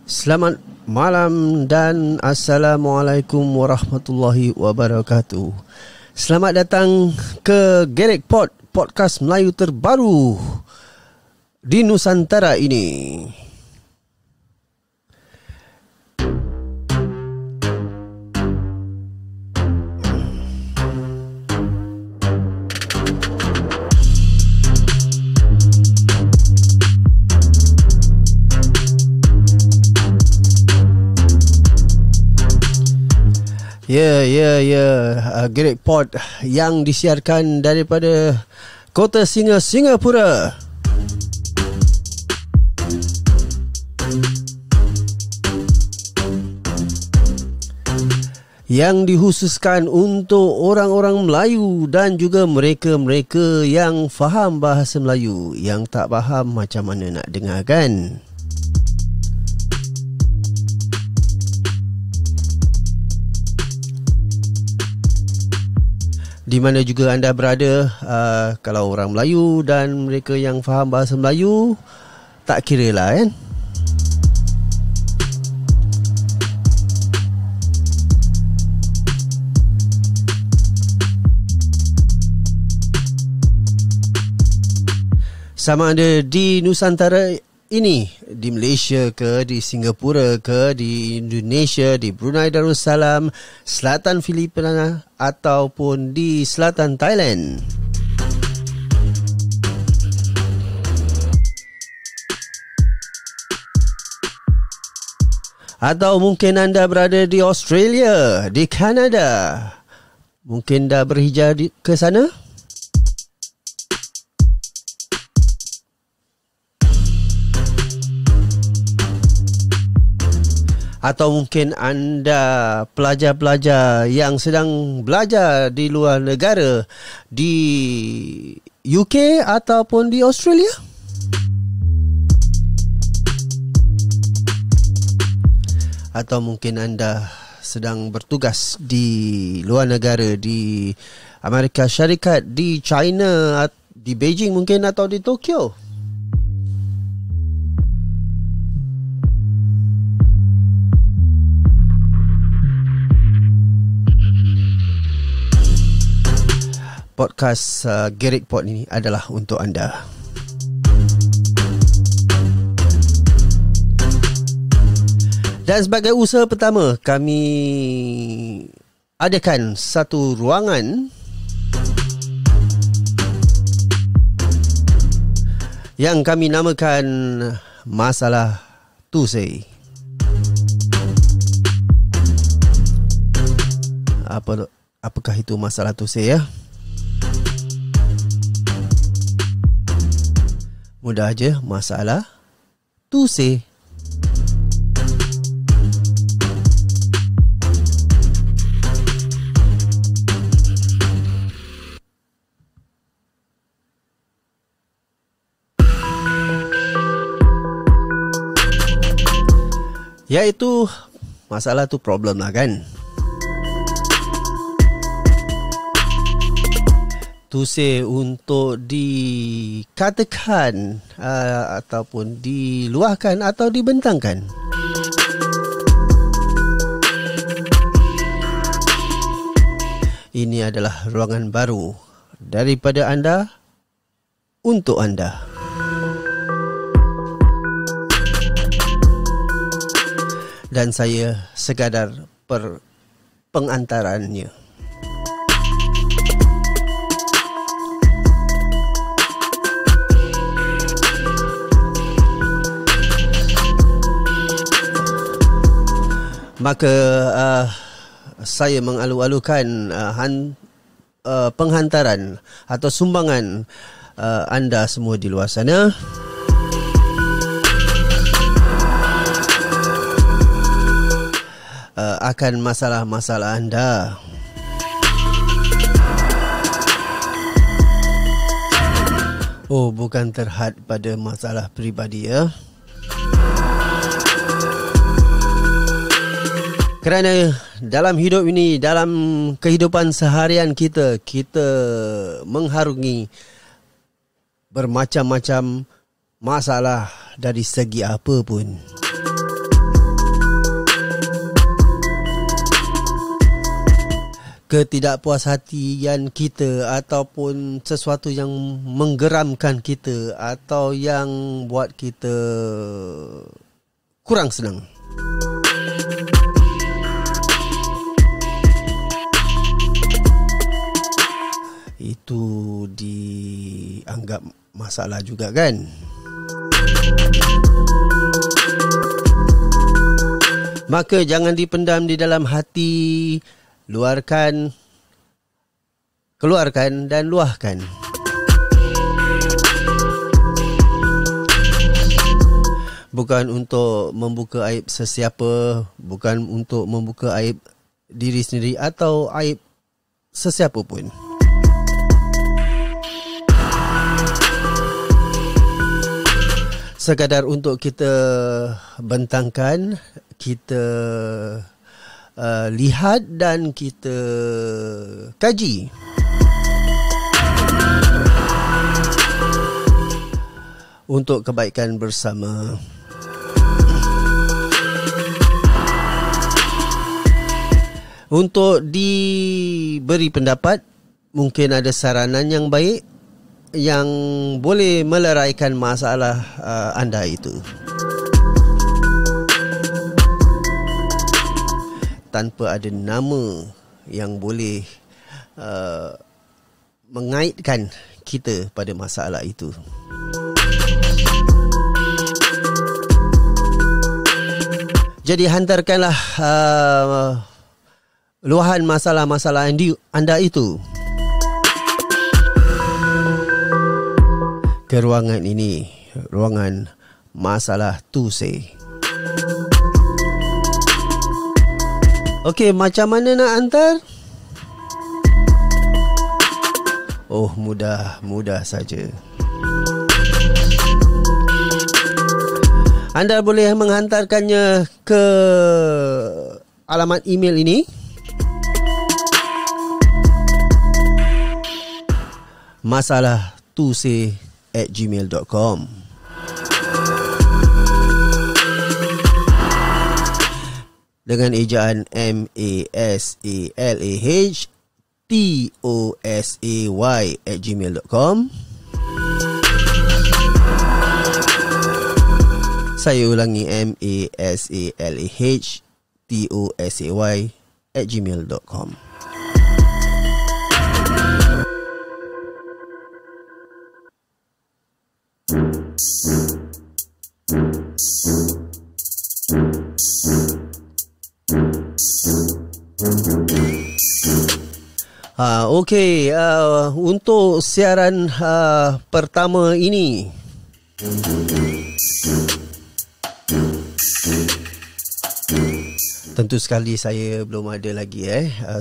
Selamat malam dan Assalamualaikum warahmatullahi wabarakatuh. Selamat datang ke Gerek Pod, podcast Melayu terbaru di Nusantara ini. Gerek Pod yang disiarkan daripada Kota Singa, Singapura. Yang dikhususkan untuk orang-orang Melayu dan juga mereka-mereka yang faham bahasa Melayu. Yang tak faham macam mana nak dengar kan? Di mana juga anda berada, kalau orang Melayu dan mereka yang faham bahasa Melayu, tak kira lah kan. Sama ada di Nusantara ini, di Malaysia ke, di Singapura ke, di Indonesia, di Brunei Darussalam, Selatan Filipina ataupun di Selatan Thailand. Atau mungkin anda berada di Australia, di Kanada. Mungkin dah berhijrah ke sana? Atau mungkin anda pelajar-pelajar yang sedang belajar di luar negara, di UK ataupun di Australia? Atau mungkin anda sedang bertugas di luar negara, di Amerika Syarikat, di China, di Beijing mungkin, atau di Tokyo? Podcast Gerek Pod ini adalah untuk anda. Dan sebagai usaha pertama, kami adakan satu ruangan yang kami namakan Masalah Tuesday. Apakah itu Masalah Tuesday ya? Mudah aja, Masalah Tuesday. Iaitu masalah tu problem lah kan. Tuesday untuk dikatakan ataupun diluahkan atau dibentangkan. Ini adalah ruangan baru daripada anda untuk anda. Dan saya sekadar pengantarannya. Maka saya mengalu-alukan penghantaran atau sumbangan anda semua di luar sana. Akan masalah-masalah anda. Oh, bukan terhad pada masalah peribadi ya. Kerana dalam hidup ini, dalam kehidupan seharian kita, kita mengharungi bermacam-macam masalah dari segi apa pun. ketidakpuashatian kita ataupun sesuatu yang menggeramkan kita atau yang buat kita kurang senang. Itu dianggap masalah juga kan? Maka jangan dipendam di dalam hati, keluarkan dan luahkan. Bukan untuk membuka aib sesiapa, bukan untuk membuka aib diri sendiri atau aib sesiapa pun. Sekadar untuk kita bentangkan, kita lihat dan kita kaji. Untuk kebaikan bersama. Untuk diberi pendapat, mungkin ada saranan yang baik yang boleh meleraikan masalah anda itu. Tanpa ada nama yang boleh mengaitkan kita pada masalah itu. Jadi hantarkanlah luahan masalah-masalah anda itu ke ruangan ini, ruangan masalah Tuesday. Okey, macam mana nak hantar? Oh, mudah saja. Anda boleh menghantarkannya ke alamat email ini. masalahtuesday@gmail.com. Dengan ejaan masalahtuesay@gmail.com. Saya ulangi, masalahtuesay@gmail.com. Okey, untuk siaran pertama ini, tentu sekali saya belum ada lagi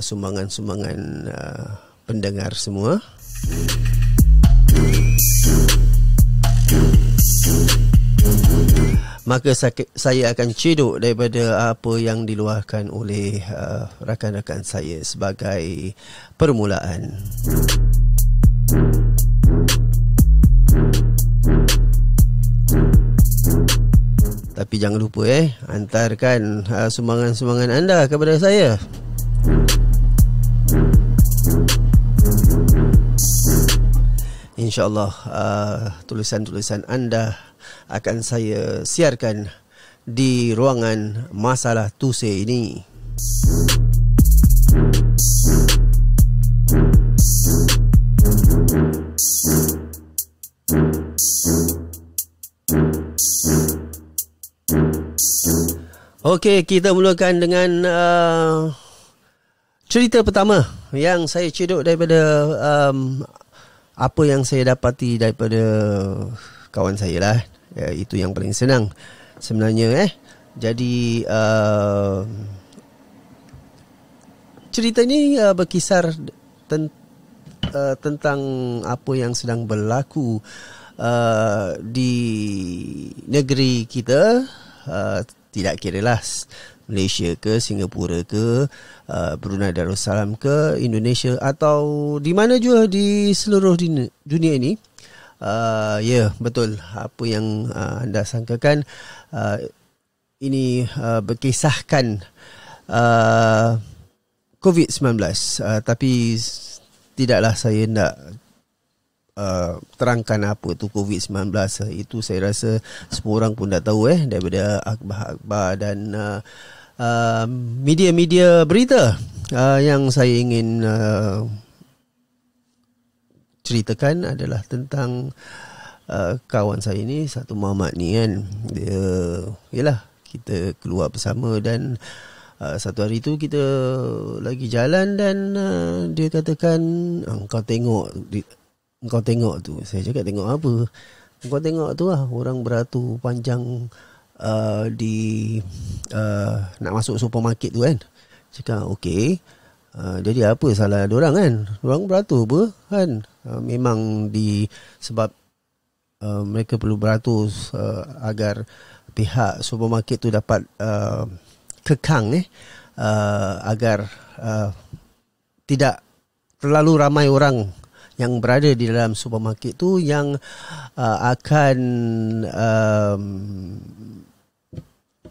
sumbangan-sumbangan pendengar semua. Maka saya akan cedok daripada apa yang diluahkan oleh rakan-rakan saya sebagai permulaan. Tapi jangan lupa hantarkan sumbangan-sumbangan anda kepada saya. InsyaAllah tulisan-tulisan anda akan saya siarkan di ruangan masalah Tuesday ini. Okey, kita mulakan dengan cerita pertama yang saya cedok daripada apa yang saya dapati daripada kawan saya lah. Itu yang paling senang sebenarnya. Jadi cerita ini berkisar tentang apa yang sedang berlaku di negeri kita. Tidak kiralah Malaysia ke, Singapura ke, Brunei Darussalam ke, Indonesia atau di mana juga di seluruh dunia ini. Ya, betul apa yang anda sangkakan. Ini berkisahkan COVID-19. Tapi tidaklah saya nak terangkan apa tu COVID-19. Itu saya rasa semua orang pun dah tahu daripada akhbar-akhbar dan media-media berita. Yang saya ingin ceritakan adalah tentang kawan saya ni, satu Muhammad ni kan. Dia, yalah, kita keluar bersama dan satu hari tu kita lagi jalan dan dia katakan, Engkau tengok tu. Saya cakap, tengok apa? Engkau tengok tu lah, orang beratur panjang di nak masuk supermarket tu kan. Cakap, okey. Jadi apa salah diorang kan? Diorang beratur apa kan? Memang sebab mereka perlu beratur agar pihak supermarket tu dapat kekang agar tidak terlalu ramai orang yang berada di dalam supermarket tu yang akan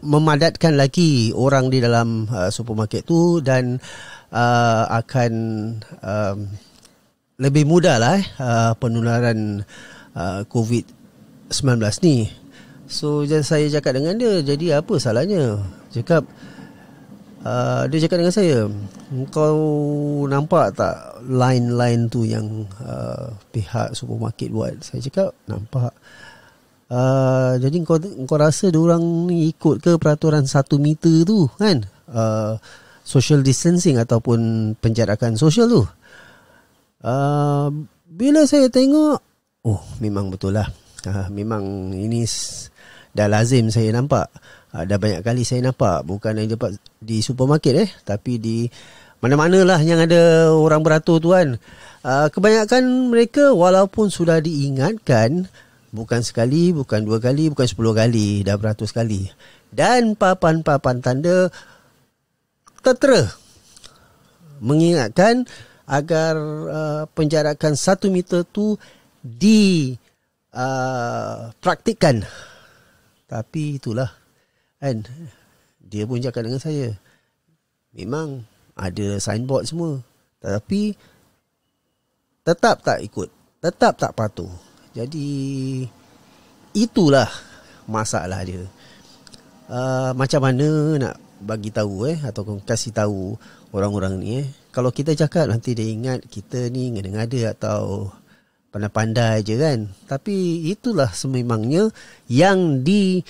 memadatkan lagi orang di dalam supermarket tu dan akan lebih mudah lah penularan COVID-19 ni. So saya cakap dengan dia, jadi apa salahnya? Dia cakap dengan saya, kau nampak tak line-line tu yang pihak supermarket buat? Saya cakap, nampak. Jadi kau rasa diorang ni ikut ke peraturan 1 meter tu kan? Social distancing ataupun penjarakan sosial tu. Bila saya tengok, memang betul lah. Memang ini dah lazim saya nampak. Dah banyak kali saya nampak. Bukan hanya di supermarket tapi di mana-mana lah yang ada orang beratur tu kan. Kebanyakan mereka walaupun sudah diingatkan, bukan sekali, bukan 2 kali, bukan 10 kali, dah beratus kali. Dan papan-papan tanda tertera mengingatkan agar penjarakan 1 meter tu dipraktikkan. Tapi itulah kan, dia pun cakap dengan saya, memang ada signboard semua, tetapi tetap tak ikut, tetap tak patuh. Jadi itulah masalah dia. Macam mana nak bagi tahu atau kasih tahu orang-orang ni kalau kita cakap nanti dia ingat kita ni ngada-ngada atau pandai-pandai je kan. Tapi itulah sememangnya yang diharapkan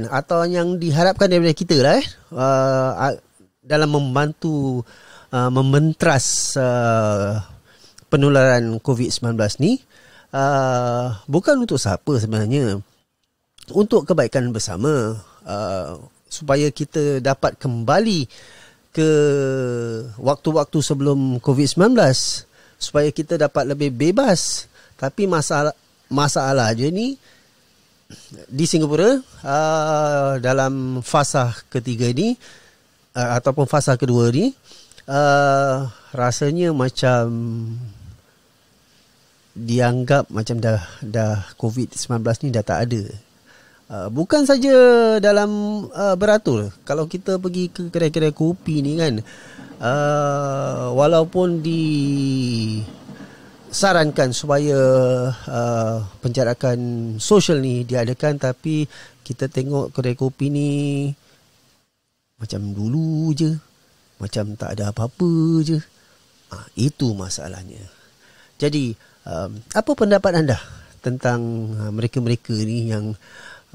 atau yang diharapkan daripada kita lah dalam membantu mementras penularan COVID-19 ni. Bukan untuk siapa sebenarnya, untuk kebaikan bersama, supaya kita dapat kembali ke waktu-waktu sebelum COVID-19, supaya kita dapat lebih bebas. Tapi masalah je ni di Singapura, dalam fasa ketiga ni ataupun fasa kedua ni, rasanya macam dianggap macam dah COVID-19 ni dah tak ada. Bukan saja dalam beratur. Kalau kita pergi ke kedai-kedai kopi ni kan, walaupun disarankan supaya penjarakan sosial ni diadakan, tapi kita tengok kedai kopi ni macam dulu je, macam tak ada apa-apa je. Itu masalahnya. Jadi apa pendapat anda tentang mereka-mereka ni yang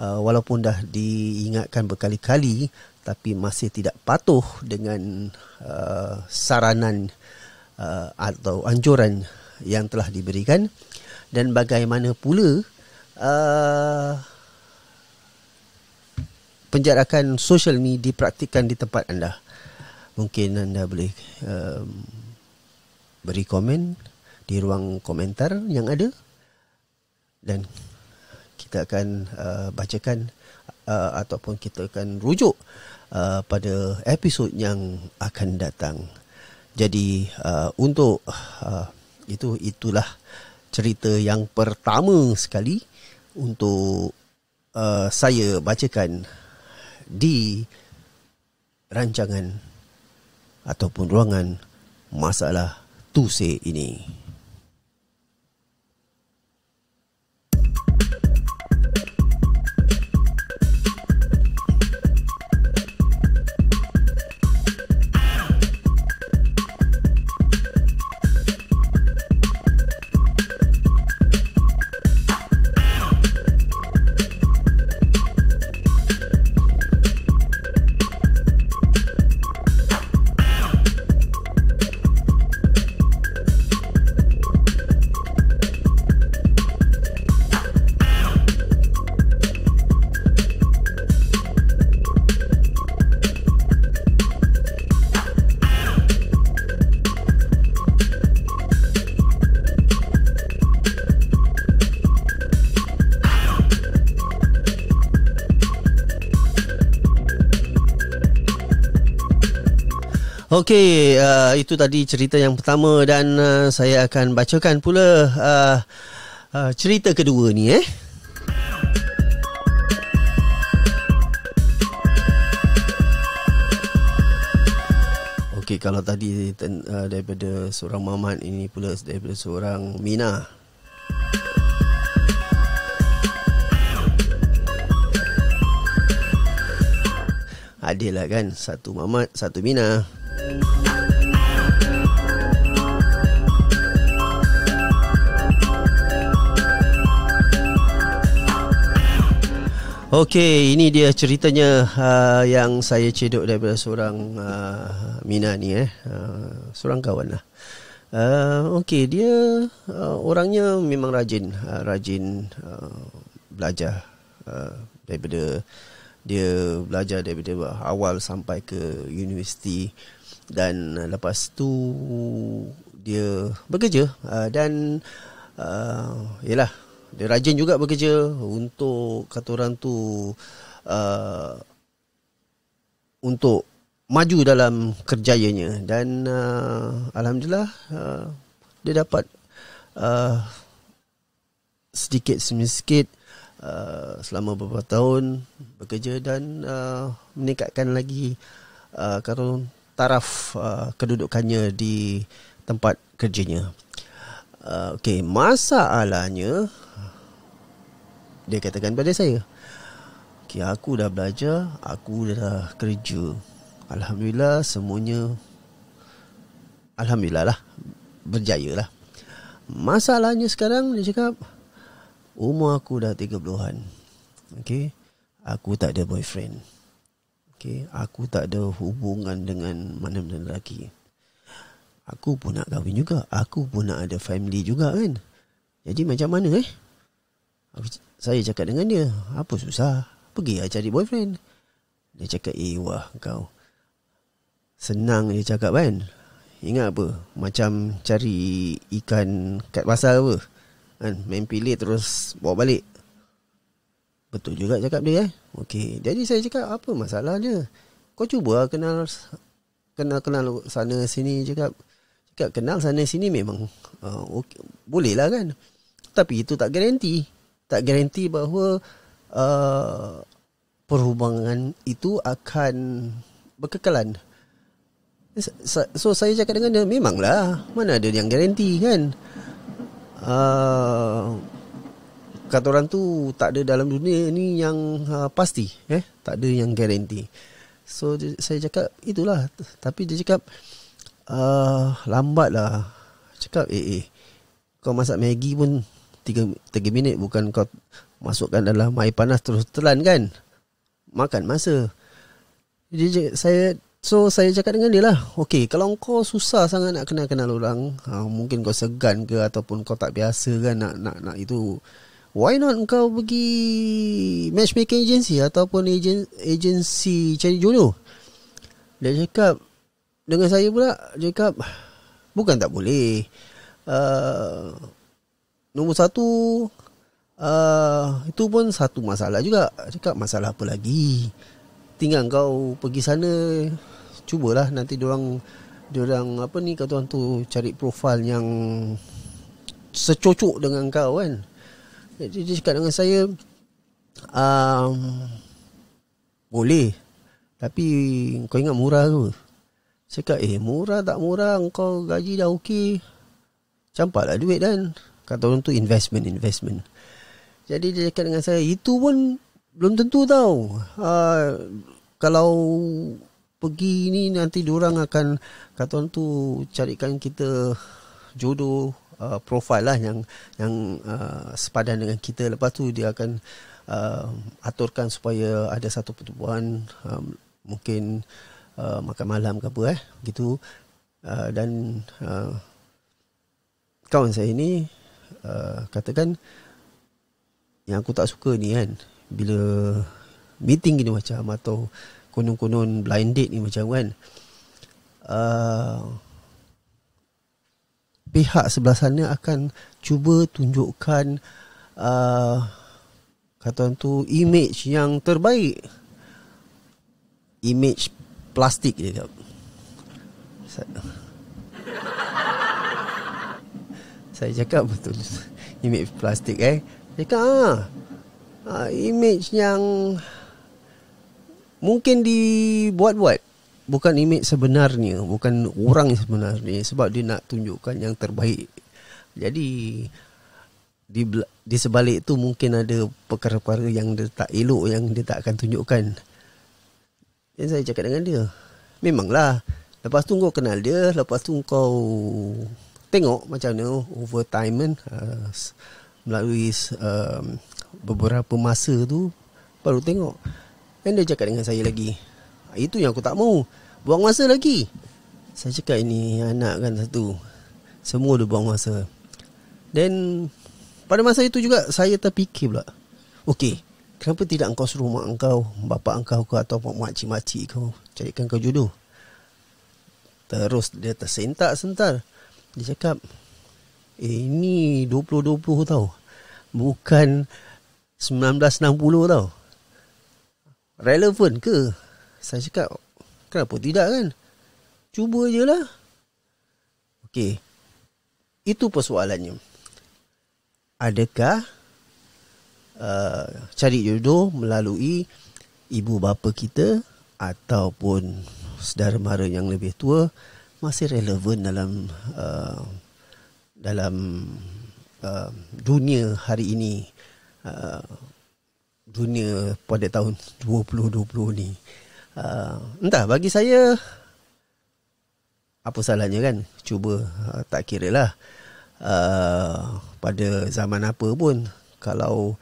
walaupun dah diingatkan berkali-kali tapi masih tidak patuh dengan saranan atau anjuran yang telah diberikan, dan bagaimana pula penjarakan sosial ni dipraktikkan di tempat anda? Mungkin anda boleh beri komen di ruang komentar yang ada, dan kita akan bacakan ataupun kita akan rujuk pada episod yang akan datang. Jadi untuk itulah cerita yang pertama sekali untuk saya bacakan di rancangan ataupun ruangan masalah Tuse ini. Okey, itu tadi cerita yang pertama dan saya akan bacakan pula cerita kedua ni Okey, kalau tadi daripada seorang Mamat, ini pula daripada seorang Mina. Adil lah kan, satu Mamat, satu Mina. Okey, ini dia ceritanya yang saya cedok daripada seorang Mina ni seorang kawan lah. Okey, dia orangnya memang rajin belajar daripada dia belajar daripada awal sampai ke universiti, dan lepas tu dia bekerja dan yalah, dia rajin juga bekerja untuk kata orang tu untuk maju dalam kerjayanya, dan alhamdulillah dia dapat sedikit demi sedikit selama beberapa tahun bekerja dan meningkatkan lagi taraf kedudukannya di tempat kerjanya. Okey, masalahnya dia katakan pada saya, okey, aku dah belajar, aku dah kerja, alhamdulillah semuanya, alhamdulillah lah, berjaya lah. Masalahnya sekarang dia cakap, umur aku dah 30-an. Okey, aku tak ada boyfriend. Okey, aku tak ada hubungan dengan mana-mana lelaki. Aku pun nak kahwin juga, aku pun nak ada family juga kan. Jadi macam mana saya cakap dengan dia, apa susah, pergi lah cari boyfriend. Dia cakap, wah kau senang dia cakap kan. Ingat apa, macam cari ikan kat pasar apa kan, main pilih terus bawa balik. Betul juga cakap dia Okey, jadi saya cakap, apa masalah dia, kau cuba kenal sana sini. Cakap kenal sana sini memang okay, boleh lah kan, tapi itu tak garanti bahawa perhubungan itu akan berkekalan. So saya cakap dengan dia, memanglah, mana ada yang garanti kan. Kata orang tu, tak ada dalam dunia ni yang pasti, tak ada yang garanti. So saya cakap itulah, tapi dia cakap lambat lah. Cakap kau masak Maggi pun 3 minit, bukan kau masukkan dalam air panas terus telan kan, makan masa. Jadi saya cakap dengan dia lah, okey, kalau kau susah sangat nak kenal orang, mungkin kau segan ke ataupun kau tak biasa kan nak itu, why not kau pergi matchmaking agency ataupun agensi cari jodoh. Dia cakap dengan saya pula, dia cakap bukan tak boleh, nombor satu itu pun satu masalah juga. Cakap masalah apa lagi, tinggal kau pergi sana, cubalah nanti diorang apa ni, kata orang tu cari profil yang secocok dengan kau kan. Jadi dia cakap dengan saya, boleh, Tapi kau ingat murah tu? Cakap murah tak murah, kau gaji dah okey, campaklah duit dan kata orang tu investment. Jadi dia cakap dengan saya, itu pun belum tentu tau. Kalau pergi ni nanti diorang akan kata orang tu carikan kita jodoh, profil lah yang sepadan dengan kita. Lepas tu dia akan aturkan supaya ada satu pertemuan, mungkin makan malam ke apa gitu. Dan kawan saya ni katakan, yang aku tak suka ni kan, bila meeting gini macam, atau konon-konon blind date ni macam kan, pihak sebelah sana akan cuba tunjukkan kata orang tu image yang terbaik, image plastik je. Saya cakap betul, image plastik cakap image yang mungkin dibuat-buat, bukan image sebenarnya, bukan orang sebenarnya, sebab dia nak tunjukkan yang terbaik. Jadi di sebalik itu mungkin ada perkara-perkara yang dia tak elok, yang dia tak akan tunjukkan. Dan saya cakap dengan dia, memanglah, lepas tu kau kenal dia, lepas tu kau tengok macam mana over time kan, melalui beberapa masa tu baru tengok. Dan dia cakap dengan saya lagi, itu yang aku tak mau, buang masa lagi. Saya cakap, ini anak kan satu, semua dia buang masa. Dan pada masa itu juga saya terfikir pula, okey, kenapa tidak engkau suruh mak engkau, bapa engkau atau makcik-makcik kau carikan kau jodoh? Terus dia tersentak-sentar. Dia cakap, ini 2020 tau, bukan 1960 tau. Relevan ke? Saya cakap, kenapa tidak kan? Cuba je lah. Okey, itu persoalannya. Adakah cari jodoh melalui ibu bapa kita ataupun saudara mara yang lebih tua masih relevan dalam dunia hari ini, dunia pada tahun 2020 ni? Entah, bagi saya apa salahnya kan? Cuba, tak kira lah pada zaman apa pun, kalau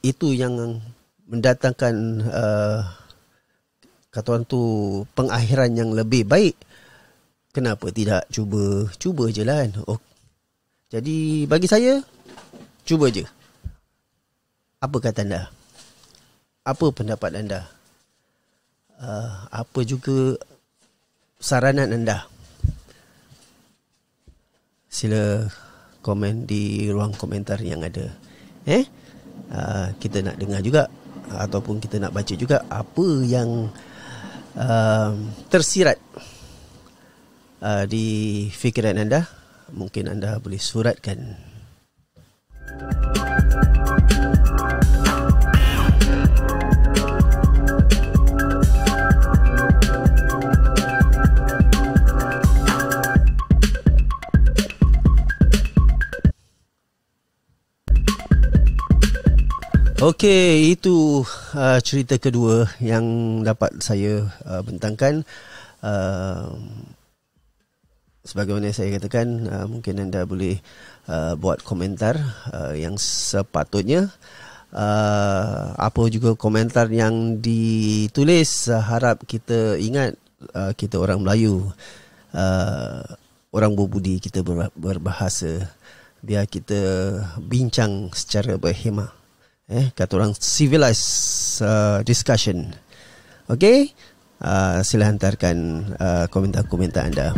itu yang mendatangkan kata orang tu pengakhiran yang lebih baik, kenapa tidak cuba je lah kan? Jadi bagi saya, cuba je. Apa kata anda? Apa pendapat anda? Apa juga saranan anda? Sila komen di ruang komentar yang ada. Kita nak dengar juga, ataupun kita nak baca juga apa yang tersirat di fikiran anda. Mungkin anda boleh suratkan. Okey, itu cerita kedua yang dapat saya bentangkan. Sebagaimana saya katakan, mungkin anda boleh buat komentar yang sepatutnya. Apa juga komentar yang ditulis, harap kita ingat, kita orang Melayu, orang berbudi, kita berbahasa. Biar kita bincang secara berhemah. Kata orang civilized discussion. Okey, sila hantarkan komentar-komentar anda.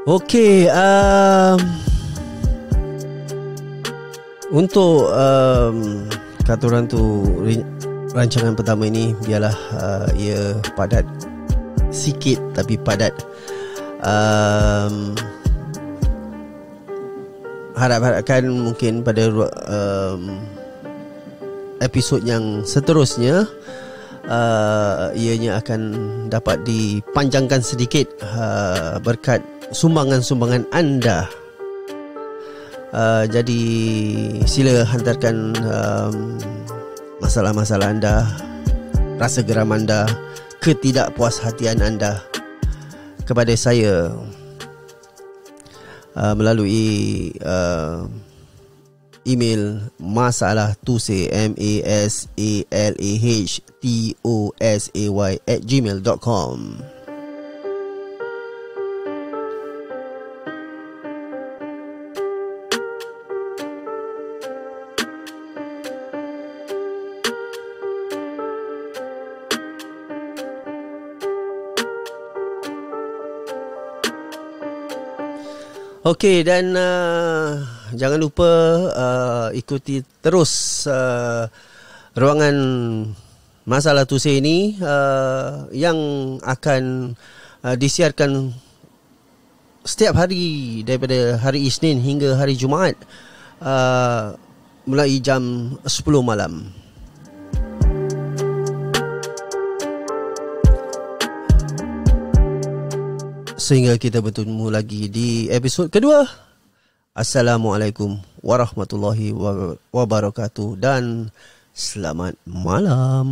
Okey, untuk kata orang tu, rancangan pertama ini biarlah ia padat sikit tapi padat. Harap-harapkan mungkin pada episod yang seterusnya ianya akan dapat dipanjangkan sedikit berkat sumbangan-sumbangan anda. Jadi sila hantarkan masalah-masalah anda, rasa geram anda, ketidakpuashatian anda kepada saya melalui email masalahtusay masalahtusay@gmail.com. Okey, dan jangan lupa ikuti terus ruangan Masalah Tusay ini yang akan disiarkan setiap hari daripada hari Isnin hingga hari Jumaat mulai jam 10 malam. Sehingga kita bertemu lagi di episod kedua. Assalamualaikum warahmatullahi wabarakatuh dan selamat malam.